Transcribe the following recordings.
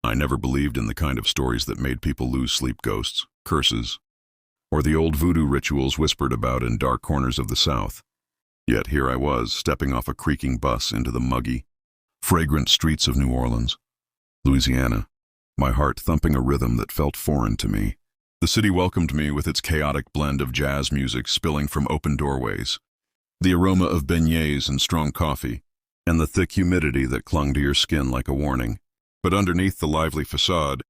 I never believed in the kind of stories that made people lose sleep, ghosts, curses, or the old voodoo rituals whispered about in dark corners of the South. Yet here I was, stepping off a creaking bus into the muggy, fragrant streets of New Orleans, Louisiana, my heart thumping a rhythm that felt foreign to me. The city welcomed me with its chaotic blend of jazz music spilling from open doorways, the aroma of beignets and strong coffee, and the thick humidity that clung to your skin like a warning. But underneath the lively facade,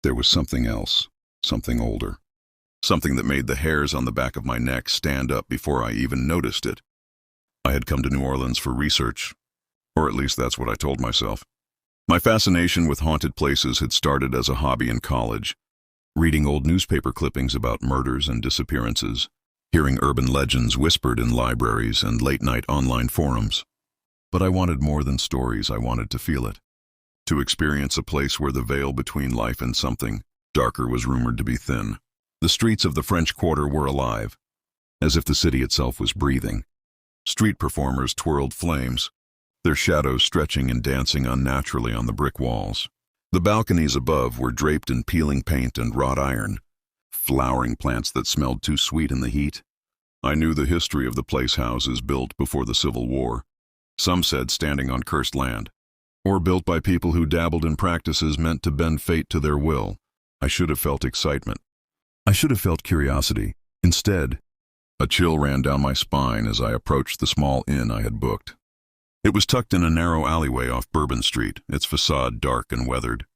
there was something else, something older, something that made the hairs on the back of my neck stand up before I even noticed it. I had come to New Orleans for research, or at least that's what I told myself. My fascination with haunted places had started as a hobby in college, reading old newspaper clippings about murders and disappearances, hearing urban legends whispered in libraries and late-night online forums. But I wanted more than stories. I wanted to feel it, to experience a place where the veil between life and something darker was rumored to be thin. The streets of the French Quarter were alive, as if the city itself was breathing. Street performers twirled flames, their shadows stretching and dancing unnaturally on the brick walls. The balconies above were draped in peeling paint and wrought iron, flowering plants that smelled too sweet in the heat. I knew the history of the place, houses built before the Civil War, some said standing on cursed land, or built by people who dabbled in practices meant to bend fate to their will. I should have felt excitement. I should have felt curiosity. Instead, a chill ran down my spine as I approached the small inn I had booked. It was tucked in a narrow alleyway off Bourbon Street, its facade dark and weathered.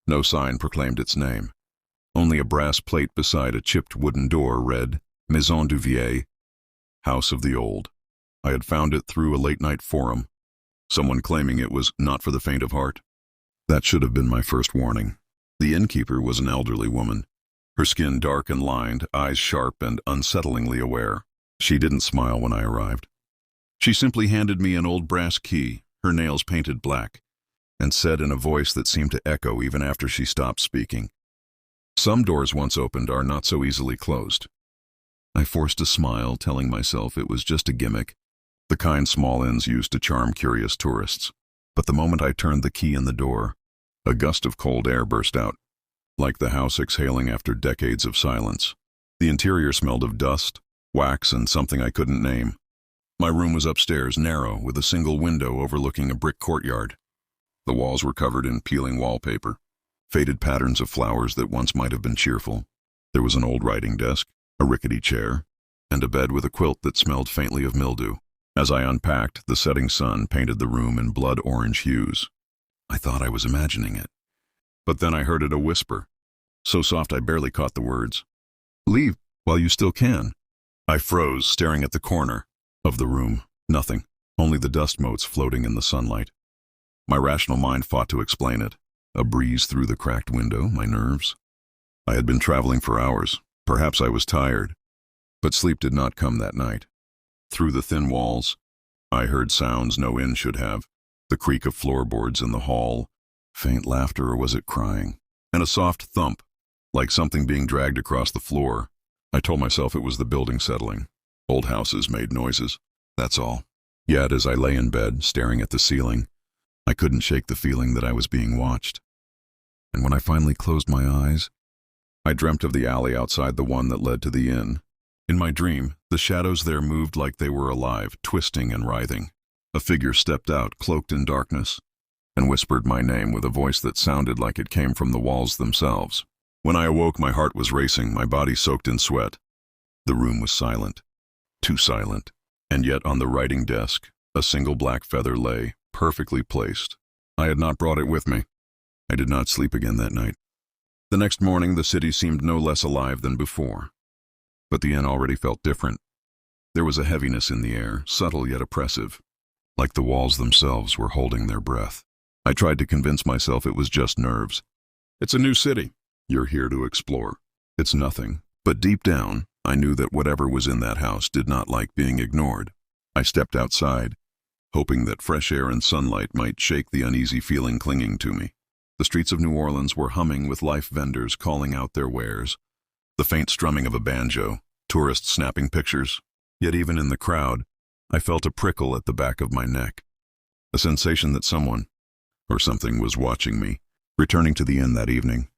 No sign proclaimed its name. Only a brass plate beside a chipped wooden door read, Maison du Vieux, House of the Old. I had found it through a late-night forum, someone claiming it was not for the faint of heart. That should have been my first warning. The innkeeper was an elderly woman, her skin dark and lined, eyes sharp and unsettlingly aware. She didn't smile when I arrived. She simply handed me an old brass key, her nails painted black, and said in a voice that seemed to echo even after she stopped speaking, "Some doors once opened are not so easily closed." I forced a smile, telling myself it was just a gimmick, the kind small inns used to charm curious tourists. But the moment I turned the key in the door, a gust of cold air burst out, like the house exhaling after decades of silence. The interior smelled of dust, wax, and something I couldn't name. My room was upstairs, narrow, with a single window overlooking a brick courtyard. The walls were covered in peeling wallpaper, faded patterns of flowers that once might have been cheerful. There was an old writing desk, a rickety chair, and a bed with a quilt that smelled faintly of mildew. As I unpacked, the setting sun painted the room in blood orange hues. I thought I was imagining it. But then I heard it a whisper, so soft I barely caught the words. "Leave while you still can." I froze, staring at the corner of the room. Nothing, only the dust motes floating in the sunlight. My rational mind fought to explain it. A breeze through the cracked window, my nerves. I had been traveling for hours. Perhaps I was tired. But sleep did not come that night. Through the thin walls, I heard sounds no inn should have. The creak of floorboards in the hall, faint laughter, or was it crying? And a soft thump, like something being dragged across the floor. I told myself it was the building settling. Old houses made noises, that's all. Yet as I lay in bed, staring at the ceiling, I couldn't shake the feeling that I was being watched. And when I finally closed my eyes, I dreamt of the alley outside the one that led to the inn. In my dream, the shadows there moved like they were alive, twisting and writhing. A figure stepped out, cloaked in darkness, and whispered my name with a voice that sounded like it came from the walls themselves. When I awoke, my heart was racing, my body soaked in sweat. The room was silent, too silent, and yet on the writing desk, a single black feather lay, perfectly placed. I had not brought it with me. I did not sleep again that night. The next morning, the city seemed no less alive than before. But the inn already felt different. There was a heaviness in the air, subtle yet oppressive, like the walls themselves were holding their breath. I tried to convince myself it was just nerves. It's a new city. You're here to explore. It's nothing. But deep down, I knew that whatever was in that house did not like being ignored. I stepped outside, hoping that fresh air and sunlight might shake the uneasy feeling clinging to me. The streets of New Orleans were humming with life vendors calling out their wares, the faint strumming of a banjo, tourists snapping pictures. Yet even in the crowd, I felt a prickle at the back of my neck, a sensation that someone or something was watching me. Returning to the inn that evening,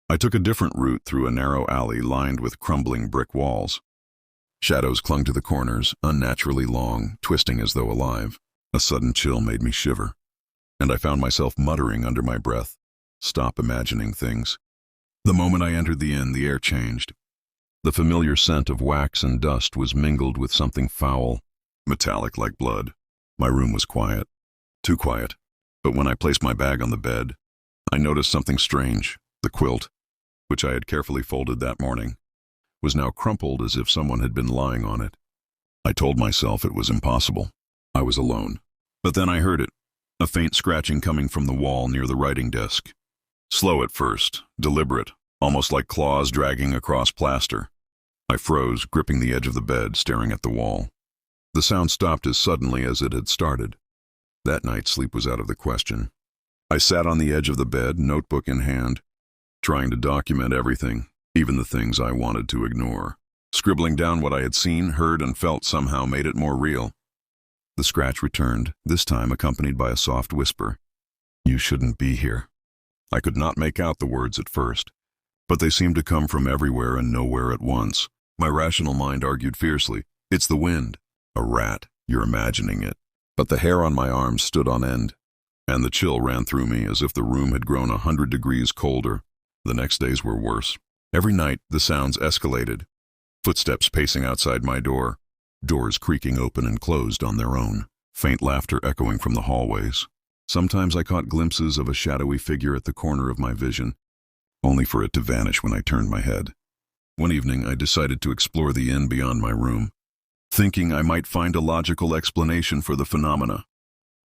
I took a different route through a narrow alley lined with crumbling brick walls. Shadows clung to the corners, unnaturally long, twisting as though alive. A sudden chill made me shiver, and I found myself muttering under my breath, "Stop imagining things." The moment I entered the inn, the air changed. The familiar scent of wax and dust was mingled with something foul, metallic like blood. My room was quiet, too quiet, but when I placed my bag on the bed, I noticed something strange. The quilt, which I had carefully folded that morning, was now crumpled as if someone had been lying on it. I told myself it was impossible. I was alone. But then I heard it, a faint scratching coming from the wall near the writing desk. Slow at first, deliberate, almost like claws dragging across plaster. I froze, gripping the edge of the bed, staring at the wall. The sound stopped as suddenly as it had started. That night, sleep was out of the question. I sat on the edge of the bed, notebook in hand, trying to document everything, even the things I wanted to ignore. Scribbling down what I had seen, heard, and felt somehow made it more real. The scratch returned, this time accompanied by a soft whisper. "You shouldn't be here." I could not make out the words at first, but they seemed to come from everywhere and nowhere at once. My rational mind argued fiercely, "It's the wind." "A rat, you're imagining it." But the hair on my arms stood on end, and the chill ran through me as if the room had grown 100 degrees colder. The next days were worse. Every night, the sounds escalated. Footsteps pacing outside my door, doors creaking open and closed on their own, faint laughter echoing from the hallways. Sometimes I caught glimpses of a shadowy figure at the corner of my vision, only for it to vanish when I turned my head. One evening, I decided to explore the inn beyond my room, thinking I might find a logical explanation for the phenomena.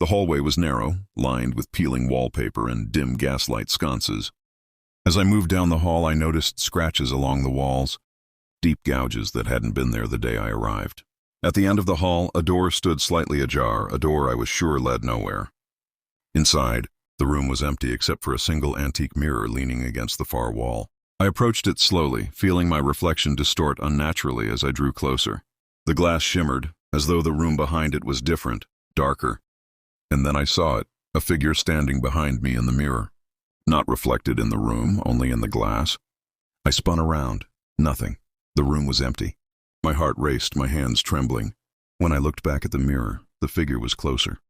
The hallway was narrow, lined with peeling wallpaper and dim gaslight sconces. As I moved down the hall, I noticed scratches along the walls, deep gouges that hadn't been there the day I arrived. At the end of the hall, a door stood slightly ajar, a door I was sure led nowhere. Inside, the room was empty except for a single antique mirror leaning against the far wall. I approached it slowly, feeling my reflection distort unnaturally as I drew closer. The glass shimmered, as though the room behind it was different, darker. And then I saw it, a figure standing behind me in the mirror. Not reflected in the room, only in the glass. I spun around. Nothing. The room was empty. My heart raced, my hands trembling. When I looked back at the mirror, the figure was closer,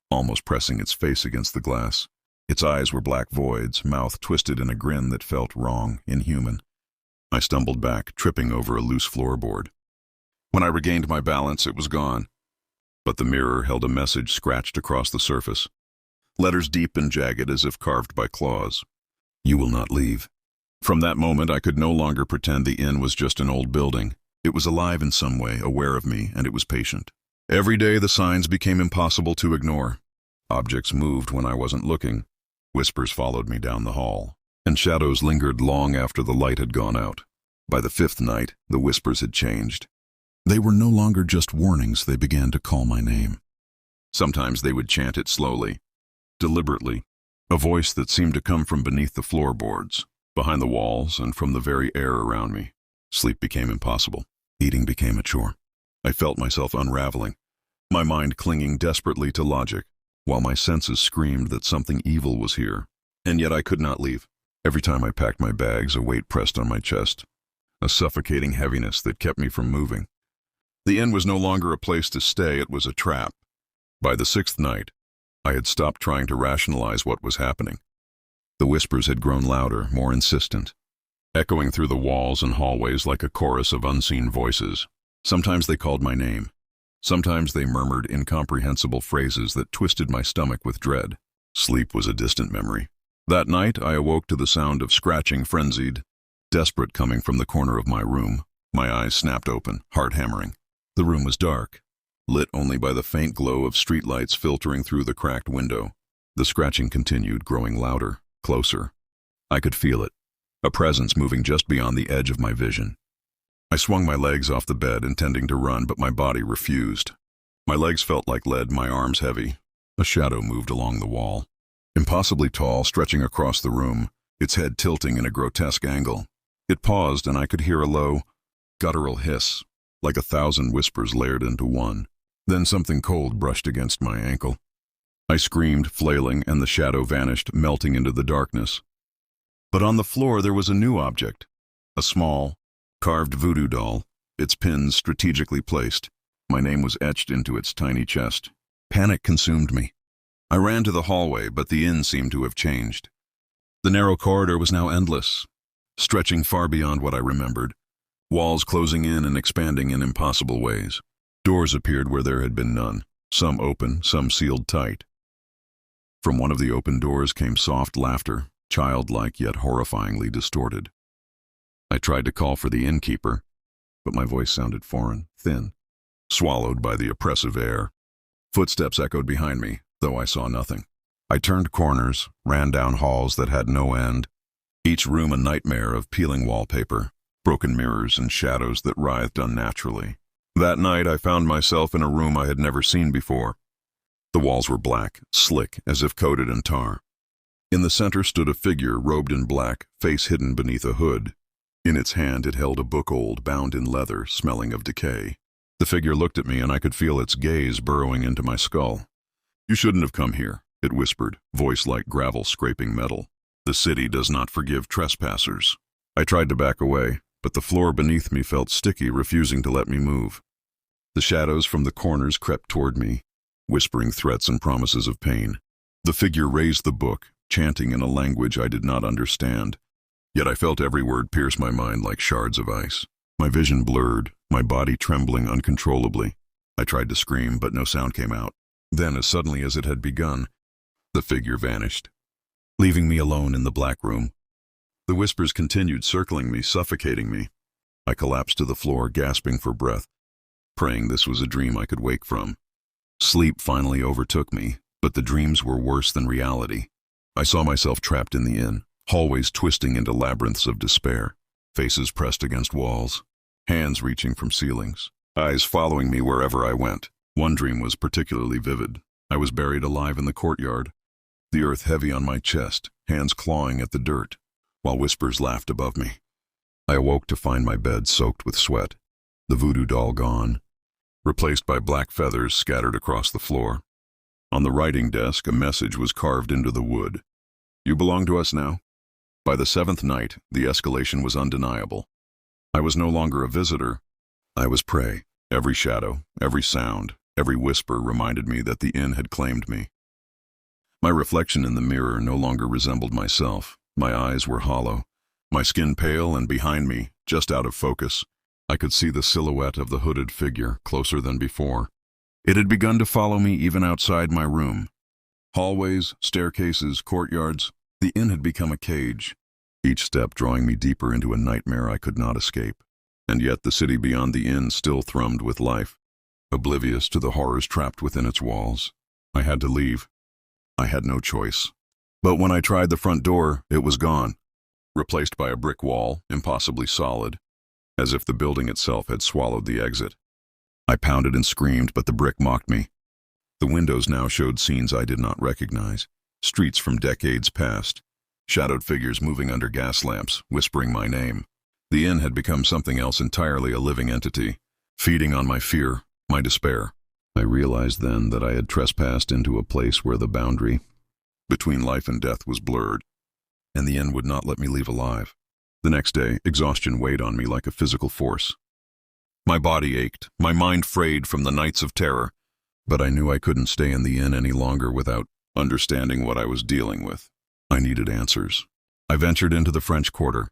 almost pressing its face against the glass. Its eyes were black voids, mouth twisted in a grin that felt wrong, inhuman. I stumbled back, tripping over a loose floorboard. When I regained my balance, it was gone. But the mirror held a message scratched across the surface. Letters deep and jagged as if carved by claws. "You will not leave." From that moment, I could no longer pretend the inn was just an old building. It was alive in some way, aware of me, and it was patient. Every day, the signs became impossible to ignore. Objects moved when I wasn't looking. Whispers followed me down the hall, and shadows lingered long after the light had gone out. By the fifth night, the whispers had changed. They were no longer just warnings, they began to call my name. Sometimes they would chant it slowly, deliberately, a voice that seemed to come from beneath the floorboards, behind the walls, and from the very air around me. Sleep became impossible. Eating became a chore. I felt myself unraveling, my mind clinging desperately to logic, while my senses screamed that something evil was here. And yet I could not leave. Every time I packed my bags, a weight pressed on my chest, a suffocating heaviness that kept me from moving. The inn was no longer a place to stay, it was a trap. By the sixth night, I had stopped trying to rationalize what was happening. The whispers had grown louder, more insistent, echoing through the walls and hallways like a chorus of unseen voices. Sometimes they called my name. Sometimes they murmured incomprehensible phrases that twisted my stomach with dread. Sleep was a distant memory. That night, I awoke to the sound of scratching, frenzied, desperate, coming from the corner of my room. My eyes snapped open, heart hammering. The room was dark, lit only by the faint glow of streetlights filtering through the cracked window. The scratching continued, growing louder, closer. I could feel it, a presence moving just beyond the edge of my vision. I swung my legs off the bed, intending to run, but my body refused. My legs felt like lead, my arms heavy. A shadow moved along the wall, impossibly tall, stretching across the room, its head tilting in a grotesque angle. It paused, and I could hear a low, guttural hiss, like 1,000 whispers layered into one. Then something cold brushed against my ankle. I screamed, flailing, and the shadow vanished, melting into the darkness. But on the floor there was a new object, a small, carved voodoo doll, its pins strategically placed. My name was etched into its tiny chest. Panic consumed me. I ran to the hallway, but the inn seemed to have changed. The narrow corridor was now endless, stretching far beyond what I remembered, walls closing in and expanding in impossible ways. Doors appeared where there had been none, some open, some sealed tight. From one of the open doors came soft laughter, childlike yet horrifyingly distorted. I tried to call for the innkeeper, but my voice sounded foreign, thin, swallowed by the oppressive air. Footsteps echoed behind me, though I saw nothing. I turned corners, ran down halls that had no end, each room a nightmare of peeling wallpaper, broken mirrors, and shadows that writhed unnaturally. That night I found myself in a room I had never seen before. The walls were black, slick, as if coated in tar. In the center stood a figure robed in black, face hidden beneath a hood. In its hand it held a book old, bound in leather, smelling of decay. The figure looked at me, and I could feel its gaze burrowing into my skull. "You shouldn't have come here," it whispered, voice like gravel scraping metal. "The city does not forgive trespassers." I tried to back away, but the floor beneath me felt sticky, refusing to let me move. The shadows from the corners crept toward me, whispering threats and promises of pain. The figure raised the book, chanting in a language I did not understand, yet I felt every word pierce my mind like shards of ice. My vision blurred, my body trembling uncontrollably. I tried to scream, but no sound came out. Then, as suddenly as it had begun, the figure vanished, leaving me alone in the black room. The whispers continued, circling me, suffocating me. I collapsed to the floor, gasping for breath, praying this was a dream I could wake from. Sleep finally overtook me, but the dreams were worse than reality. I saw myself trapped in the inn, hallways twisting into labyrinths of despair, faces pressed against walls, hands reaching from ceilings, eyes following me wherever I went. One dream was particularly vivid. I was buried alive in the courtyard, the earth heavy on my chest, hands clawing at the dirt, while whispers laughed above me. I awoke to find my bed soaked with sweat, the voodoo doll gone, replaced by black feathers scattered across the floor. On the writing desk, a message was carved into the wood. "You belong to us now." By the seventh night, the escalation was undeniable. I was no longer a visitor. I was prey. Every shadow, every sound, every whisper reminded me that the inn had claimed me. My reflection in the mirror no longer resembled myself. My eyes were hollow, my skin pale, and behind me, just out of focus, I could see the silhouette of the hooded figure, closer than before. It had begun to follow me even outside my room. Hallways, staircases, courtyards, the inn had become a cage, each step drawing me deeper into a nightmare I could not escape. And yet the city beyond the inn still thrummed with life, oblivious to the horrors trapped within its walls. I had to leave. I had no choice. But when I tried the front door, it was gone, replaced by a brick wall, impossibly solid, as if the building itself had swallowed the exit. I pounded and screamed, but the brick mocked me. The windows now showed scenes I did not recognize, streets from decades past, shadowed figures moving under gas lamps, whispering my name. The inn had become something else entirely, a living entity, feeding on my fear, my despair. I realized then that I had trespassed into a place where the boundary between life and death was blurred, and the inn would not let me leave alive. The next day, exhaustion weighed on me like a physical force. My body ached, my mind frayed from the nights of terror, but I knew I couldn't stay in the inn any longer without understanding what I was dealing with. I needed answers. I ventured into the French Quarter,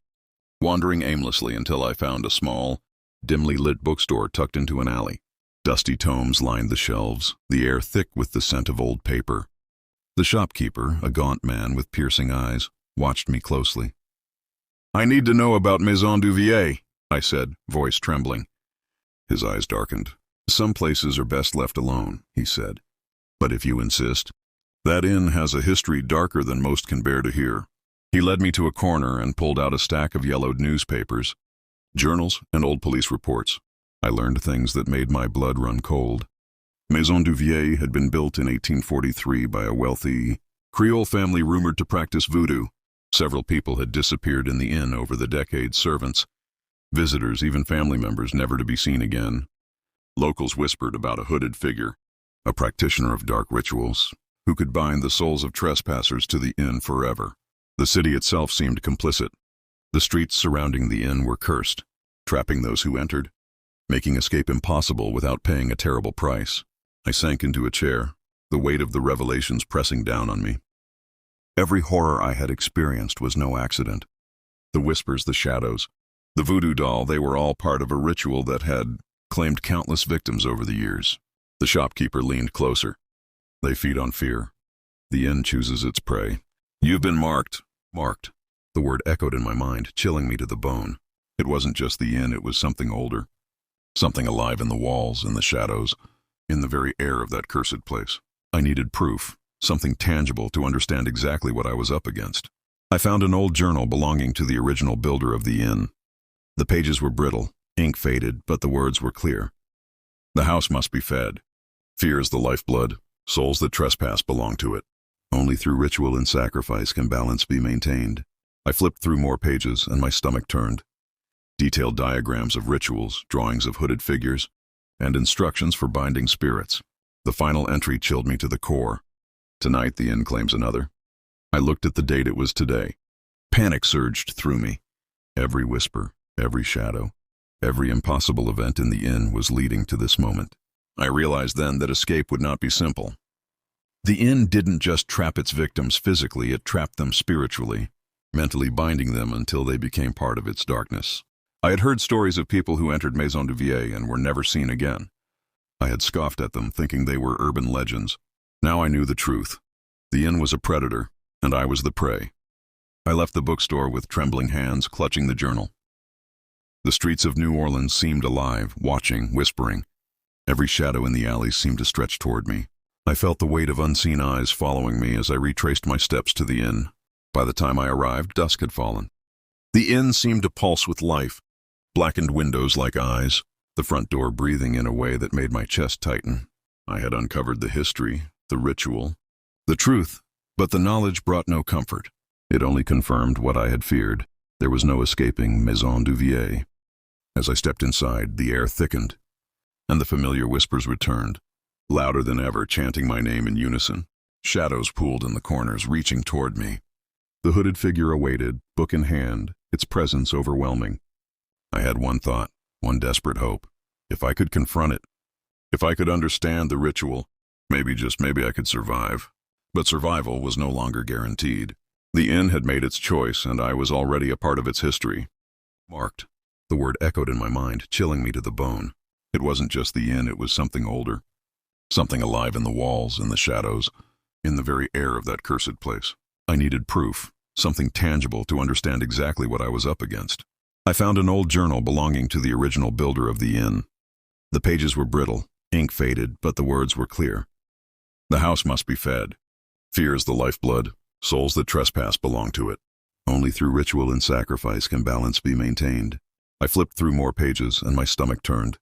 wandering aimlessly until I found a small, dimly lit bookstore tucked into an alley. Dusty tomes lined the shelves, the air thick with the scent of old paper. The shopkeeper, a gaunt man with piercing eyes, watched me closely. "I need to know about Maison Duvier," I said, voice trembling. His eyes darkened. "Some places are best left alone," he said. "But if you insist, that inn has a history darker than most can bear to hear." He led me to a corner and pulled out a stack of yellowed newspapers, journals, and old police reports. I learned things that made my blood run cold. Maison Duvier had been built in 1843 by a wealthy Creole family rumored to practice voodoo. Several people had disappeared in the inn over the decades, servants, visitors, even family members, never to be seen again. Locals whispered about a hooded figure, a practitioner of dark rituals, who could bind the souls of trespassers to the inn forever. The city itself seemed complicit. The streets surrounding the inn were cursed, trapping those who entered, making escape impossible without paying a terrible price. I sank into a chair, the weight of the revelations pressing down on me. Every horror I had experienced was no accident. The whispers, the shadows, the voodoo doll, they were all part of a ritual that had claimed countless victims over the years. The shopkeeper leaned closer. They feed on fear. The inn chooses its prey. You've been marked. Marked. The word echoed in my mind, chilling me to the bone. It wasn't just the inn, it was something older. Something alive in the walls, in the shadows, in the very air of that cursed place. I needed proof, something tangible to understand exactly what I was up against. I found an old journal belonging to the original builder of the inn. The pages were brittle, ink faded, but the words were clear. The house must be fed. Fear is the lifeblood. Souls that trespass belong to it. Only through ritual and sacrifice can balance be maintained. I flipped through more pages and my stomach turned. Detailed diagrams of rituals, drawings of hooded figures, and instructions for binding spirits. The final entry chilled me to the core. Tonight the inn claims another. I looked at the date. It was today. Panic surged through me. Every whisper, every shadow, every impossible event in the inn was leading to this moment. I realized then that escape would not be simple. The inn didn't just trap its victims physically, it trapped them spiritually, mentally binding them until they became part of its darkness. I had heard stories of people who entered Maison de Vie and were never seen again. I had scoffed at them, thinking they were urban legends. Now I knew the truth. The inn was a predator, and I was the prey. I left the bookstore with trembling hands, clutching the journal. The streets of New Orleans seemed alive, watching, whispering. Every shadow in the alleys seemed to stretch toward me. I felt the weight of unseen eyes following me as I retraced my steps to the inn. By the time I arrived, dusk had fallen. The inn seemed to pulse with life, blackened windows like eyes, the front door breathing in a way that made my chest tighten. I had uncovered the history, the ritual, the truth, but the knowledge brought no comfort. It only confirmed what I had feared. There was no escaping Maison de Vie. As I stepped inside, the air thickened, and the familiar whispers returned, louder than ever, chanting my name in unison. Shadows pooled in the corners, reaching toward me. The hooded figure awaited, book in hand, its presence overwhelming. I had one thought, one desperate hope. If I could confront it, if I could understand the ritual, maybe, just maybe, I could survive. But survival was no longer guaranteed. The inn had made its choice, and I was already a part of its history. Marked. The word echoed in my mind, chilling me to the bone. It wasn't just the inn, it was something older. Something alive in the walls, in the shadows, in the very air of that cursed place. I needed proof, something tangible to understand exactly what I was up against. I found an old journal belonging to the original builder of the inn. The pages were brittle, ink faded, but the words were clear. The house must be fed. Fear is the lifeblood. Souls that trespass belong to it. Only through ritual and sacrifice can balance be maintained. I flipped through more pages and my stomach turned.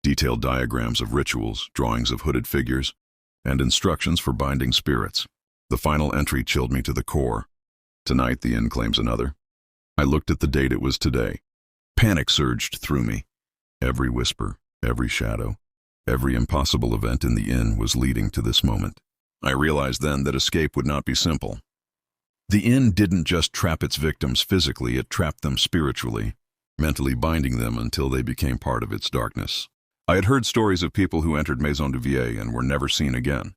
Detailed diagrams of rituals, drawings of hooded figures, and instructions for binding spirits. The final entry chilled me to the core. Tonight the inn claims another. I looked at the date. It was today. Panic surged through me. Every whisper, every shadow, every impossible event in the inn was leading to this moment. I realized then that escape would not be simple. The inn didn't just trap its victims physically, it trapped them spiritually, mentally binding them until they became part of its darkness. I had heard stories of people who entered Maison de Vie and were never seen again.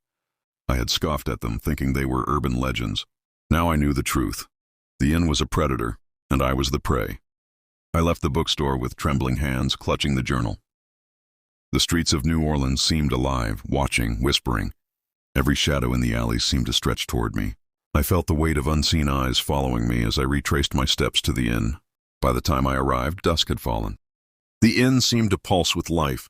I had scoffed at them, thinking they were urban legends. Now I knew the truth. The inn was a predator, and I was the prey. I left the bookstore with trembling hands, clutching the journal. The streets of New Orleans seemed alive, watching, whispering. Every shadow in the alleys seemed to stretch toward me. I felt the weight of unseen eyes following me as I retraced my steps to the inn. By the time I arrived, dusk had fallen. The inn seemed to pulse with life,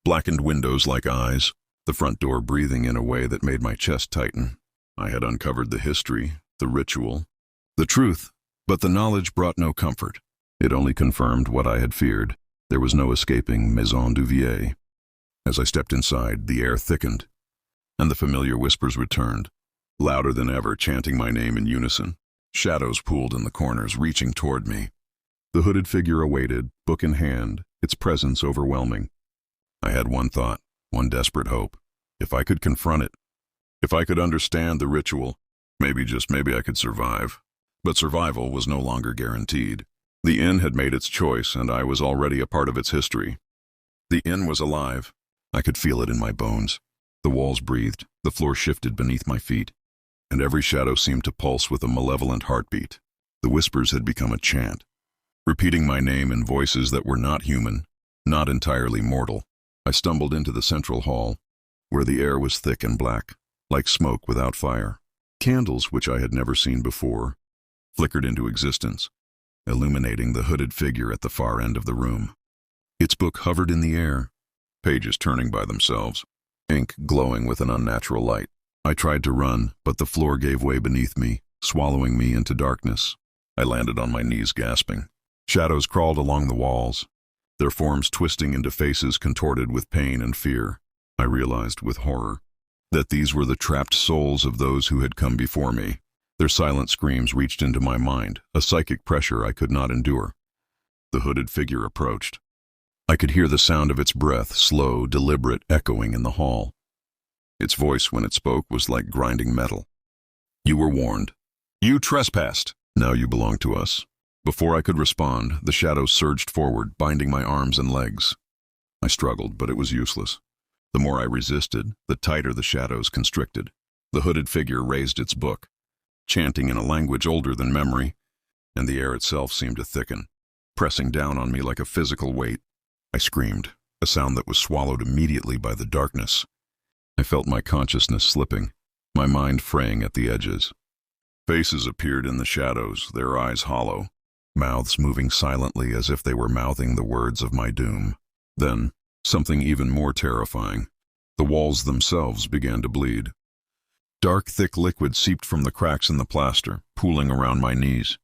blackened windows like eyes, the front door breathing in a way that made my chest tighten. I had uncovered the history, the ritual, the truth, but the knowledge brought no comfort. It only confirmed what I had feared. There was no escaping Maison de Vie. As I stepped inside, the air thickened, and the familiar whispers returned, louder than ever, chanting my name in unison. Shadows pooled in the corners, reaching toward me. The hooded figure awaited, book in hand, its presence overwhelming. I had one thought, one desperate hope. If I could confront it, If I could understand the ritual, maybe, just maybe, I could survive. But survival was no longer guaranteed. The inn had made its choice, and I was already a part of its history. The inn was alive. I could feel it in my bones. The walls breathed, the floor shifted beneath my feet, and every shadow seemed to pulse with a malevolent heartbeat. The whispers had become a chant, repeating my name in voices that were not human, not entirely mortal. I stumbled into the central hall, where the air was thick and black, like smoke without fire. Candles, which I had never seen before, flickered into existence, illuminating the hooded figure at the far end of the room. Its book hovered in the air, pages turning by themselves, ink glowing with an unnatural light. I tried to run, but the floor gave way beneath me, swallowing me into darkness. I landed on my knees, gasping. Shadows crawled along the walls, their forms twisting into faces contorted with pain and fear. I realized with horror that these were the trapped souls of those who had come before me. Their silent screams reached into my mind, a psychic pressure I could not endure. The hooded figure approached. I could hear the sound of its breath, slow, deliberate, echoing in the hall. Its voice, when it spoke, was like grinding metal. "You were warned. You trespassed. Now you belong to us." Before I could respond, the shadows surged forward, binding my arms and legs. I struggled, but it was useless. The more I resisted, the tighter the shadows constricted. The hooded figure raised its book, chanting in a language older than memory, and the air itself seemed to thicken, pressing down on me like a physical weight. I screamed, a sound that was swallowed immediately by the darkness. I felt my consciousness slipping, my mind fraying at the edges. Faces appeared in the shadows, their eyes hollow, mouths moving silently as if they were mouthing the words of my doom. Then, something even more terrifying. The walls themselves began to bleed. Dark, thick liquid seeped from the cracks in the plaster, pooling around my knees.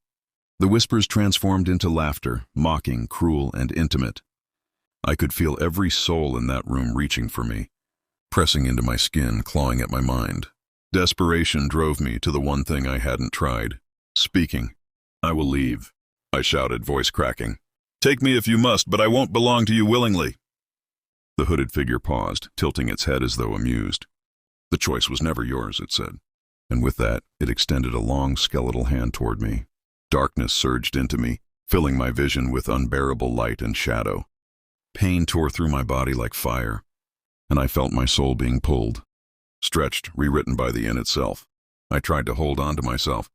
The whispers transformed into laughter, mocking, cruel, and intimate. I could feel every soul in that room reaching for me, pressing into my skin, clawing at my mind. Desperation drove me to the one thing I hadn't tried: speaking. "I will leave," I shouted, voice cracking. "Take me if you must, but I won't belong to you willingly." The hooded figure paused, tilting its head as though amused. "The choice was never yours," it said, and with that, it extended a long skeletal hand toward me. Darkness surged into me, filling my vision with unbearable light and shadow. Pain tore through my body like fire, and I felt my soul being pulled, stretched, rewritten by the inn itself. I tried to hold on to myself.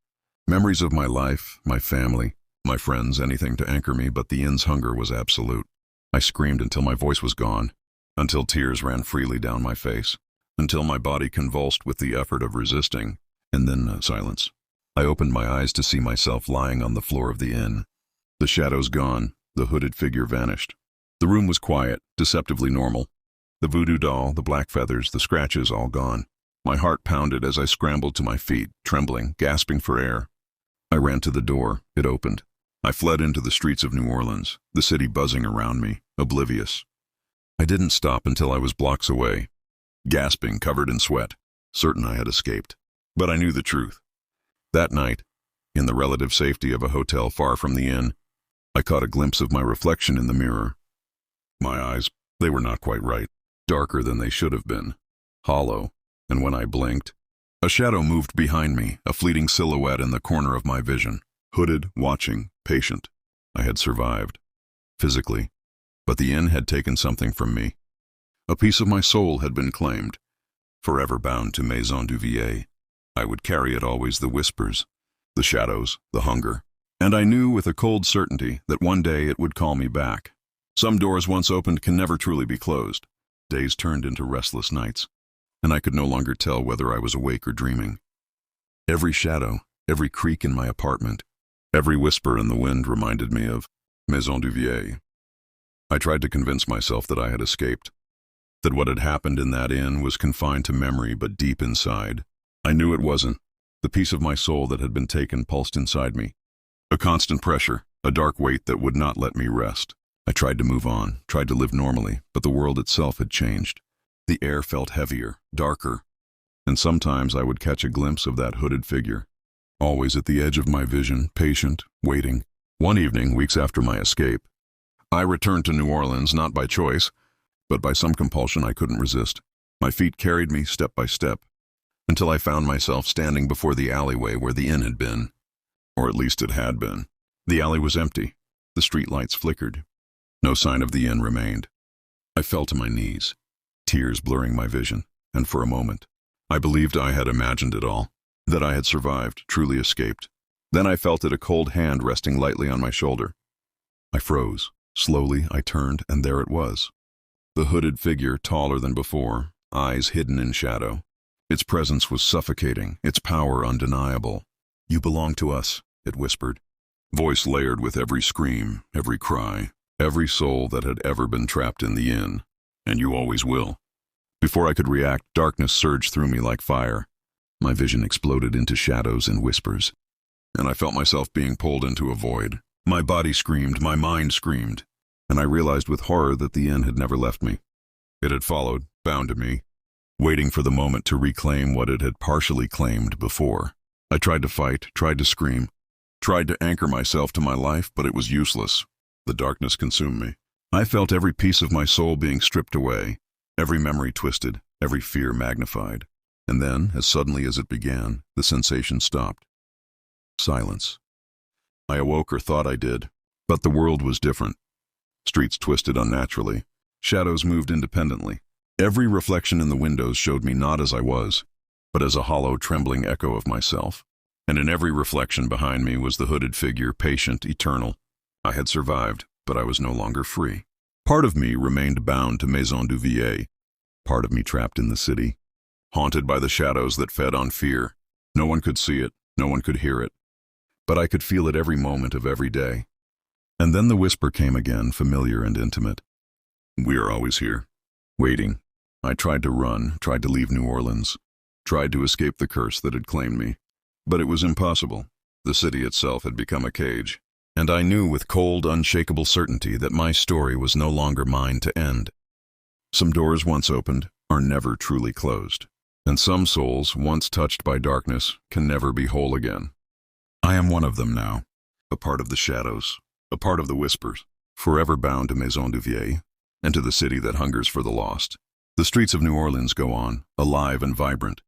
Memories of my life, my family, my friends, anything to anchor me, but the inn's hunger was absolute. I screamed until my voice was gone, until tears ran freely down my face, until my body convulsed with the effort of resisting, and then silence. I opened my eyes to see myself lying on the floor of the inn. The shadows gone, the hooded figure vanished. The room was quiet, deceptively normal. The voodoo doll, the black feathers, the scratches, all gone. My heart pounded as I scrambled to my feet, trembling, gasping for air. I ran to the door. It opened. I fled into the streets of New Orleans, the city buzzing around me, oblivious. I didn't stop until I was blocks away, gasping, covered in sweat, certain I had escaped. But I knew the truth. That night, in the relative safety of a hotel far from the inn, I caught a glimpse of my reflection in the mirror. My eyes, they were not quite right, darker than they should have been, hollow, and when I blinked, a shadow moved behind me, a fleeting silhouette in the corner of my vision. Hooded, watching, patient. I had survived, physically, but the inn had taken something from me. A piece of my soul had been claimed, forever bound to Maison du Vieil. I would carry it always, the whispers, the shadows, the hunger, and I knew with a cold certainty that one day it would call me back. Some doors once opened can never truly be closed. Days turned into restless nights, and I could no longer tell whether I was awake or dreaming. Every shadow, every creak in my apartment, every whisper in the wind reminded me of Maison du Vieil. I tried to convince myself that I had escaped, that what had happened in that inn was confined to memory, but deep inside, I knew it wasn't. The piece of my soul that had been taken pulsed inside me. A constant pressure, a dark weight that would not let me rest. I tried to move on, tried to live normally, but the world itself had changed. The air felt heavier, darker, and sometimes I would catch a glimpse of that hooded figure, always at the edge of my vision, patient, waiting. One evening, weeks after my escape, I returned to New Orleans, not by choice, but by some compulsion I couldn't resist. My feet carried me step by step. until I found myself standing before the alleyway where the inn had been. Or at least it had been. The alley was empty. The streetlights flickered. No sign of the inn remained. I fell to my knees, tears blurring my vision, and for a moment, I believed I had imagined it all, that I had survived, truly escaped. Then I felt a cold hand resting lightly on my shoulder. I froze. Slowly, I turned, and there it was. The hooded figure, taller than before, eyes hidden in shadow. Its presence was suffocating, its power undeniable. "You belong to us," it whispered, voice layered with every scream, every cry, every soul that had ever been trapped in the inn. "And you always will." Before I could react, darkness surged through me like fire. My vision exploded into shadows and whispers, and I felt myself being pulled into a void. My body screamed, my mind screamed, and I realized with horror that the inn had never left me. It had followed, bound to me, waiting for the moment to reclaim what it had partially claimed before. I tried to fight, tried to scream, tried to anchor myself to my life, but it was useless. The darkness consumed me. I felt every piece of my soul being stripped away, every memory twisted, every fear magnified. And then, as suddenly as it began, the sensation stopped. Silence. I awoke, or thought I did, but the world was different. Streets twisted unnaturally. Shadows moved independently. Every reflection in the windows showed me not as I was, but as a hollow, trembling echo of myself. And in every reflection behind me was the hooded figure, patient, eternal. I had survived, but I was no longer free. Part of me remained bound to Maison du Vieil, part of me trapped in the city, haunted by the shadows that fed on fear. No one could see it, no one could hear it, but I could feel it every moment of every day. And then the whisper came again, familiar and intimate. "We are always here, waiting." I tried to run, tried to leave New Orleans, tried to escape the curse that had claimed me, but it was impossible. The city itself had become a cage, and I knew with cold, unshakable certainty that my story was no longer mine to end. Some doors once opened are never truly closed, and some souls, once touched by darkness, can never be whole again. I am one of them now, a part of the shadows, a part of the whispers, forever bound to Maison du Vieil, and to the city that hungers for the lost. The streets of New Orleans go on, alive and vibrant,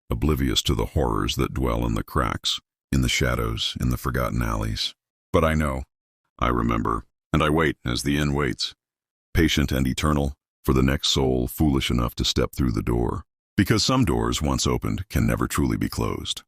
oblivious to the horrors that dwell in the cracks, in the shadows, in the forgotten alleys. But I know, I remember, and I wait as the inn waits, patient and eternal, for the next soul foolish enough to step through the door. Because some doors, once opened, can never truly be closed.